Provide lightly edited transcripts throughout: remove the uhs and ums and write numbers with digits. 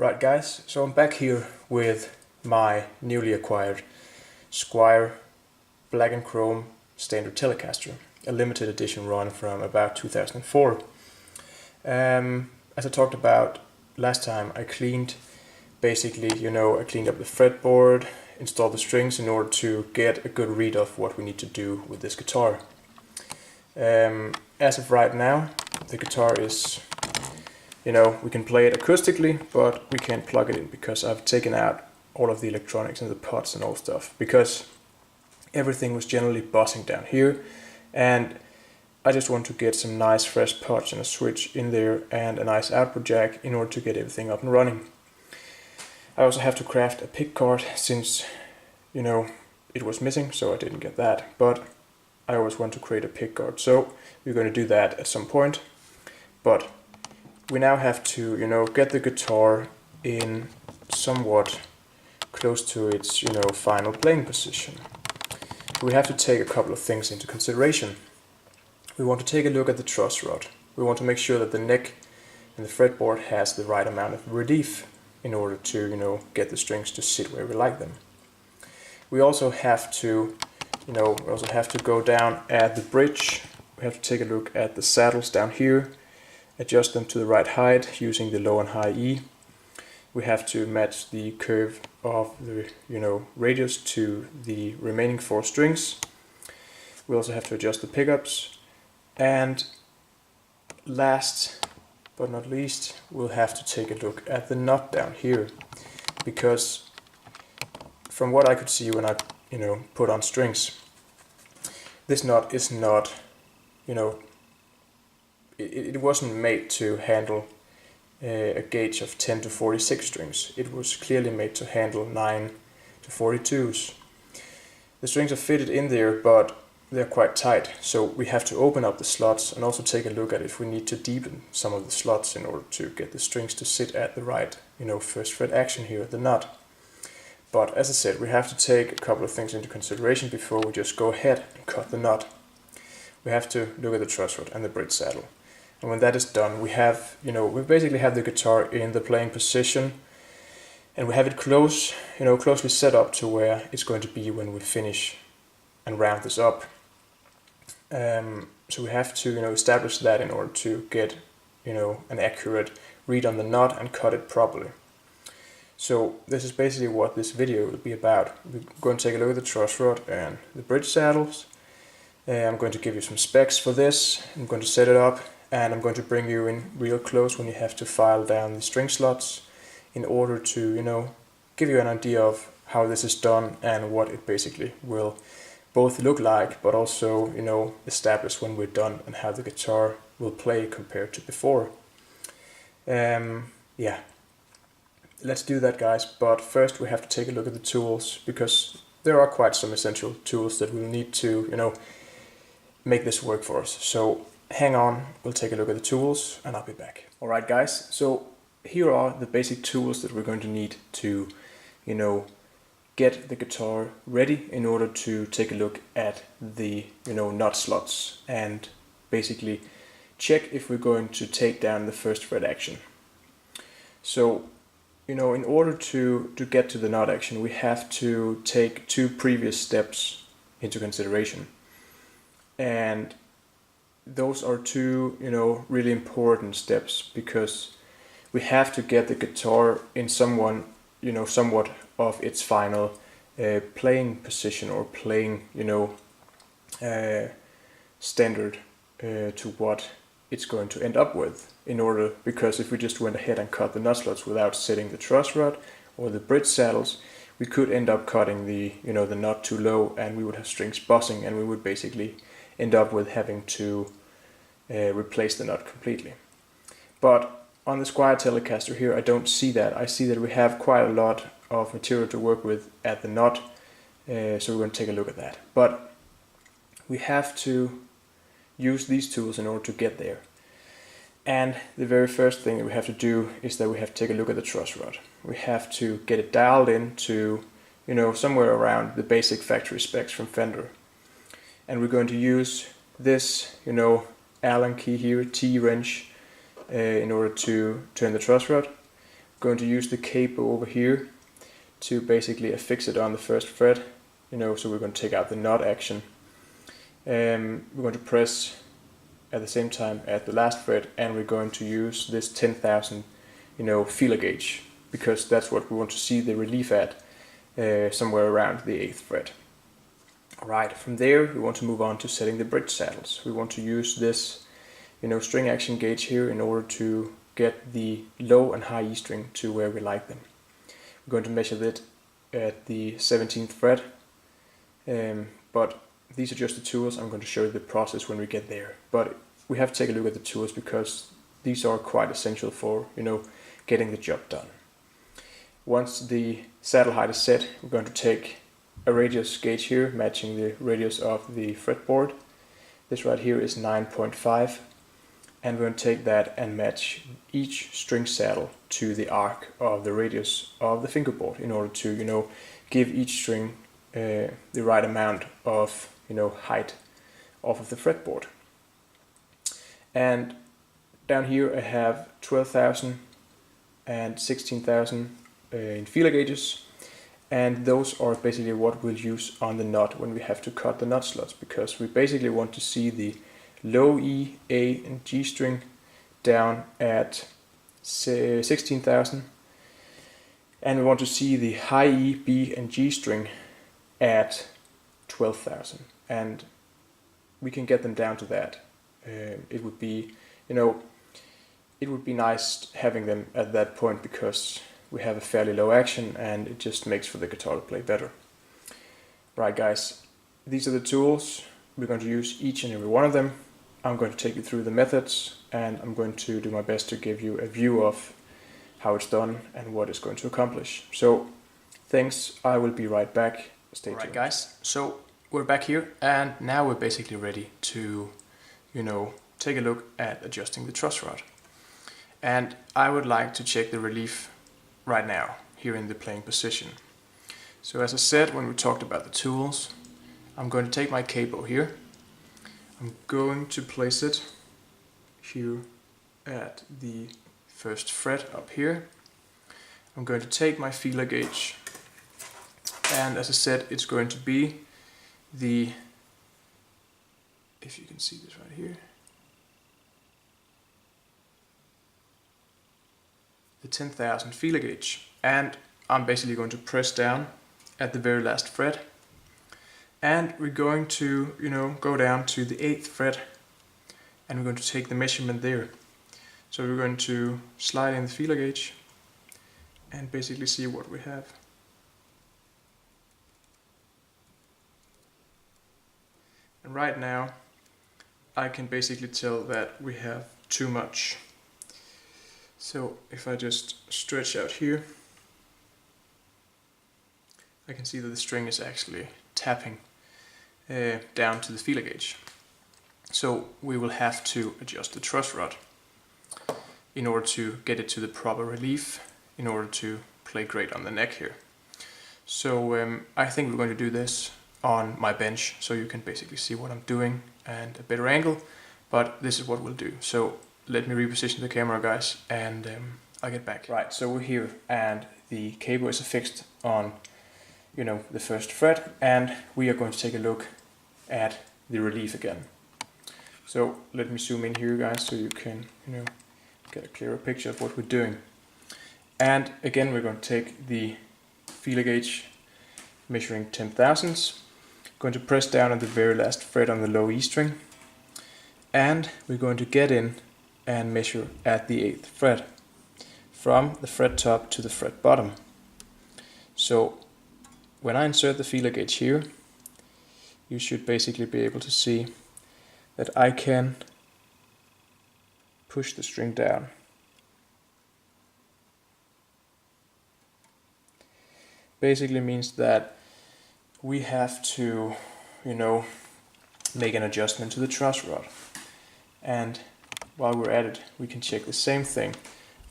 Right guys, so I'm back here with my newly acquired Squier black and chrome standard Telecaster, a limited edition run from about 2004. As I talked about last time, I cleaned I cleaned up the fretboard, installed the strings in order to get a good read of what we need to do with this guitar. As of right now, the guitar is, we can play it acoustically, but we can't plug it in because I've taken out all of the electronics and the pots and all stuff, because everything was generally buzzing down here, and I just want to get some nice fresh pots and a switch in there and a nice output jack in order to get everything up and running. I also have to craft a pick guard since, it was missing, so I didn't get that, but I always want to create a pick guard, so we're going to do that at some point. But we now have to, get the guitar in somewhat close to its, final playing position. We have to take a couple of things into consideration. We want to take a look at the truss rod. We want to make sure that the neck and the fretboard has the right amount of relief in order to, get the strings to sit where we like them. We also have to, go down at the bridge. We have to take a look at the saddles down here, adjust them to the right height using the low and high E. We have to match the curve of the, radius to the remaining 4 strings. We also have to adjust the pickups, and last but not least, we'll have to take a look at the nut down here, because from what I could see when I, put on strings, this nut is not, it wasn't made to handle a gauge of 10 to 46 strings. It was clearly made to handle 9 to 42s. The strings are fitted in there, but they're quite tight, so we have to open up the slots and also take a look at if we need to deepen some of the slots in order to get the strings to sit at the right, first fret action here at the nut. But as I said, we have to take a couple of things into consideration before we just go ahead and cut the nut. We have to look at the truss rod and the bridge saddle. And when that is done, we have, we basically have the guitar in the playing position, and we have it closely set up to where it's going to be when we finish and round this up. So we have to, establish that in order to get, an accurate read on the nut and cut it properly. So this is basically what this video will be about. We're going to take a look at the truss rod and the bridge saddles. I'm going to give you some specs for this. I'm going to set it up, and I'm going to bring you in real close when you have to file down the string slots in order to, give you an idea of how this is done and what it basically will both look like, but also, establish when we're done and how the guitar will play compared to before. Yeah, let's do that, guys, but first we have to take a look at the tools, because there are quite some essential tools that we'll need to, make this work for us. So hang on, we'll take a look at the tools and I'll be back. Alright guys, so here are the basic tools that we're going to need to, get the guitar ready in order to take a look at the, nut slots and basically check if we're going to take down the first fret action. So, in order to get to the nut action, we have to take 2 previous steps into consideration. And those are 2, really important steps, because we have to get the guitar in somewhat of its final playing position, or playing, standard to what it's going to end up with. Because if we just went ahead and cut the nut slots without setting the truss rod or the bridge saddles, we could end up cutting the, the nut too low, and we would have strings buzzing, and we would basically end up with having to replace the nut completely. But on the Squier Telecaster here, I don't see that. I see that we have quite a lot of material to work with at the nut, so we're going to take a look at that. But we have to use these tools in order to get there. And the very first thing that we have to do is that we have to take a look at the truss rod. We have to get it dialed in to, somewhere around the basic factory specs from Fender. And we're going to use this, Allen key here, T-wrench, in order to turn the truss rod. going to use the capo over here to basically affix it on the first fret, you know, so we're going to take out the knot action. We're going to press at the same time at the last fret, and we're going to use this 10,000, you know, feeler gauge, because that's what we want to see the relief at, somewhere around the 8th fret. Alright, from there we want to move on to setting the bridge saddles. We want to use this, you know, string action gauge here in order to get the low and high E string to where we like them. We're going to measure that at the 17th fret, but these are just the tools. I'm going to show you the process when we get there. But we have to take a look at the tools because these are quite essential for, you know, getting the job done. Once the saddle height is set, we're going to take a radius gauge here matching the radius of the fretboard. This right here is 9.5, and we're going to take that and match each string saddle to the arc of the radius of the fingerboard in order to, you know, give each string the right amount of, you know, height off of the fretboard. And down here I have 12,000 and 16,000 in feeler gauges, and those are basically what we'll use on the knot when we have to cut the knot slots, because we basically want to see the low E, A and G string down at 16,000, and we want to see the high E, B and G string at 12,000, and we can get them down to that. It would be, you know, it would be nice having them at that point because we have a fairly low action and it just makes for the guitar to play better. Right guys, these are the tools. We're going to use each and every one of them. I'm going to take you through the methods, and I'm going to do my best to give you a view of how it's done and what it's going to accomplish. So thanks, I will be right back. Stay tuned. Alright guys, so we're back here, and now we're basically ready to, you know, take a look at adjusting the truss rod. And I would like to check the relief right now, here in the playing position. So as I said when we talked about the tools, I'm going to take my capo here. I'm going to place it here at the first fret up here. I'm going to take my feeler gauge, and as I said, it's going to be the, if you can see this right here, the 10,000 feeler gauge, and I'm basically going to press down at the very last fret, and we're going to, you know, go down to the 8th fret, and we're going to take the measurement there. So we're going to slide in the feeler gauge and basically see what we have. And right now I can basically tell that we have too much. So if I just stretch out here, I can see that the string is actually tapping down to the feeler gauge. So we will have to adjust the truss rod in order to get it to the proper relief, in order to play great on the neck here. So I think we're going to do this on my bench, so you can basically see what I'm doing and a better angle, but this is what we'll do. So let me reposition the camera, guys, and I'll get back. Right, so we're here, and the cable is affixed on, you know, the first fret, and we are going to take a look at the relief again. So let me zoom in here, guys, so you can, you know, get a clearer picture of what we're doing. And again, we're going to take the feeler gauge measuring 10,000ths, going to press down at the very last fret on the low E string, and we're going to get in and measure at the 8th fret, from the fret top to the fret bottom. So when I insert the feeler gauge here, you should basically be able to see that I can push the string down. Basically means that we have to, you know, make an adjustment to the truss rod. And while we're at it, we can check the same thing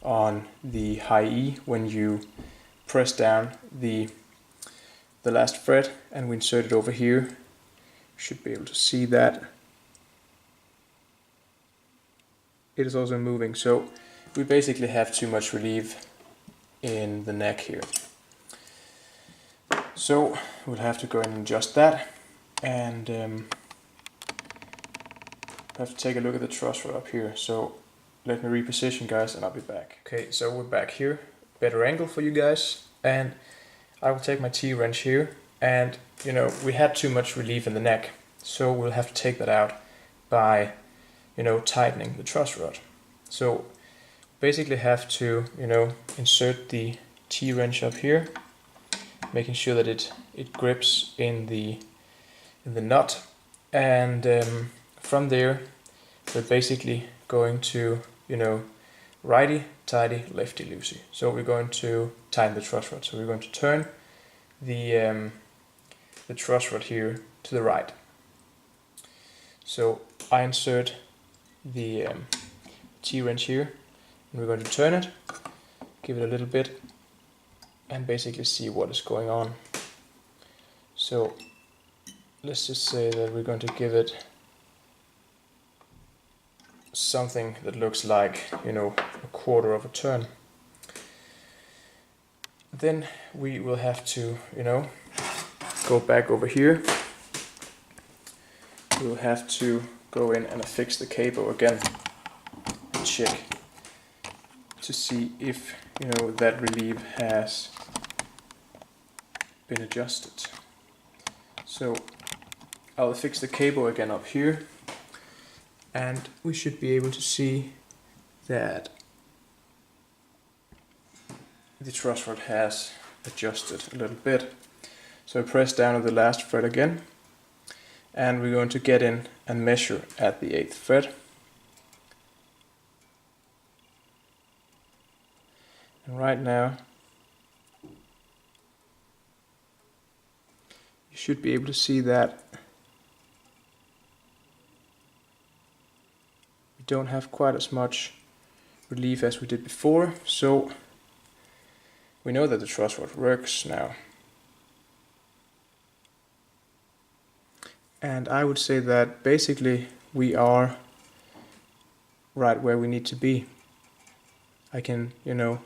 on the high E when you press down the last fret and we insert it over here. You should be able to see that it is also moving. So we basically have too much relief in the neck here. So we'll have to go in and adjust that, and have to take a look at the truss rod up here. So let me reposition, guys, and I'll be back. Okay, so we're back here, better angle for you guys, and I will take my T-wrench here, and you know, we had too much relief in the neck, so we'll have to take that out by, you know, tightening the truss rod. So basically have to, you know, insert the T-wrench up here, making sure that it grips in the nut, and from there we're basically going to, you know, righty tighty, lefty loosey. So we're going to tighten the truss rod. So we're going to turn the truss rod here to the right. So I insert the T-wrench here, and we're going to turn it, give it a little bit, and basically see what is going on. So let's just say that we're going to give it something that looks like, you know, a quarter of a turn. Then we will have to, you know, go back over here. We'll have to go in and affix the cable again and check to see if, you know, that relief has been adjusted. So I'll affix the cable again up here, and we should be able to see that the truss rod has adjusted a little bit. So I press down on the last thread again, and we're going to get in and measure at the 8th thread. And right now you should be able to see that we don't have quite as much relief as we did before, so we know that the truss rod works now. And I would say that basically we are right where we need to be. I can, you know,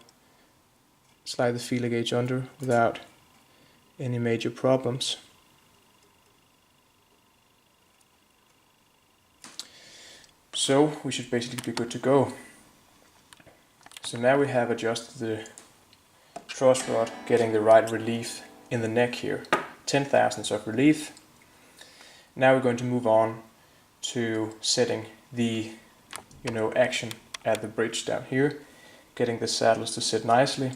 slide the feeler gauge under without any major problems. So we should basically be good to go. So now we have adjusted the truss rod, getting the right relief in the neck here, 10 thousandths of relief. Now we're going to move on to setting the, you know, action at the bridge down here, getting the saddles to sit nicely.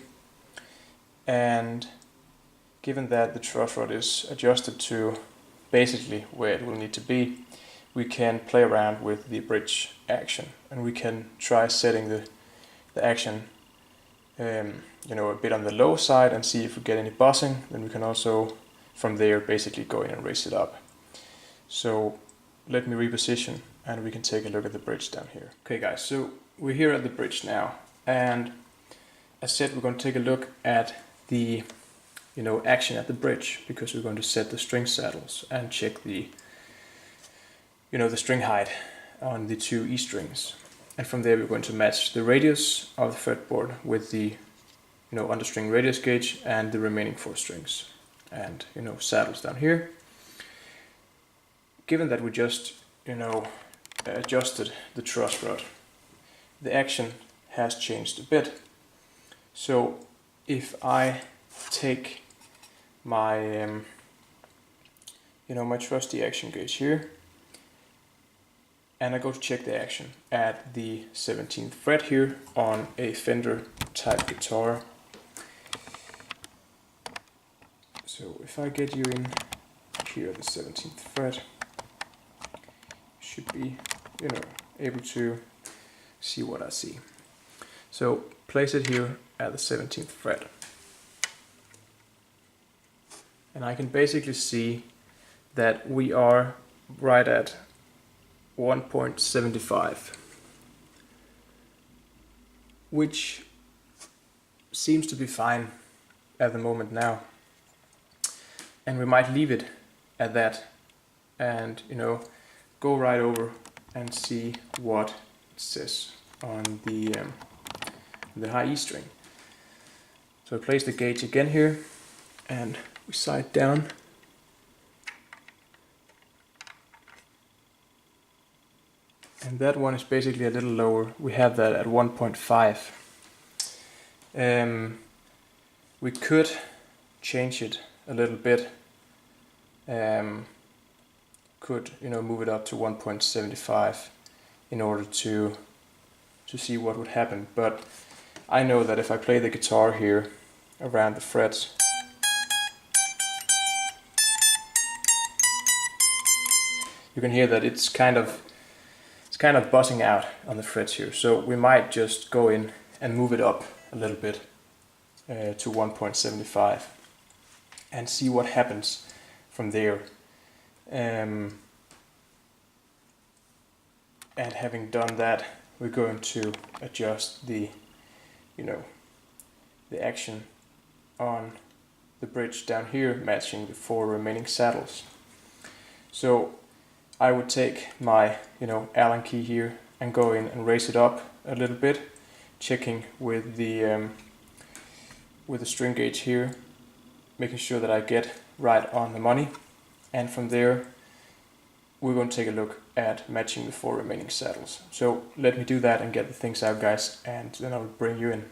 And given that the truss rod is adjusted to basically where it will need to be, we can play around with the bridge action, and we can try setting the action you know, a bit on the low side and see if we get any buzzing. Then we can also from there basically go in and raise it up. So let me reposition and we can take a look at the bridge down here. Okay guys, so we're here at the bridge now, and as said, we're going to take a look at the, you know, action at the bridge, because we're going to set the string saddles and check the, you know, the string height on the two E strings. And from there we're going to match the radius of the fretboard with the, you know, understring radius gauge and the remaining 4 strings and, you know, saddles down here. Given that we just, you know, adjusted the truss rod, the action has changed a bit. So if I take my, you know, my trusty action gauge here, and I go to check the action at the 17th fret here on a Fender type guitar. So if I get you in here at the 17th fret, you should be, you know, able to see what I see. So place it here at the 17th fret. And I can basically see that we are right at 1.75, which seems to be fine at the moment now. And we might leave it at that and, you know, go right over and see what it says on the high E string. So I place the gauge again here, and we sight down. And that one is basically a little lower. We have that at 1.5. We could change it a little bit. Could move it up to 1.75 in order to see what would happen. But I know that if I play the guitar here around the frets, you can hear that it's kind of buzzing out on the frets here. So we might just go in and move it up a little bit to 1.75 and see what happens from there. And having done that, we're going to adjust the action on the bridge down here, matching the 4 remaining saddles. So I would take my Allen key here and go in and raise it up a little bit, checking with the string gauge here, making sure that I get right on the money. And from there, we're going to take a look at matching the 4 remaining saddles. So let me do that and get the things out, guys, and then I'll bring you in.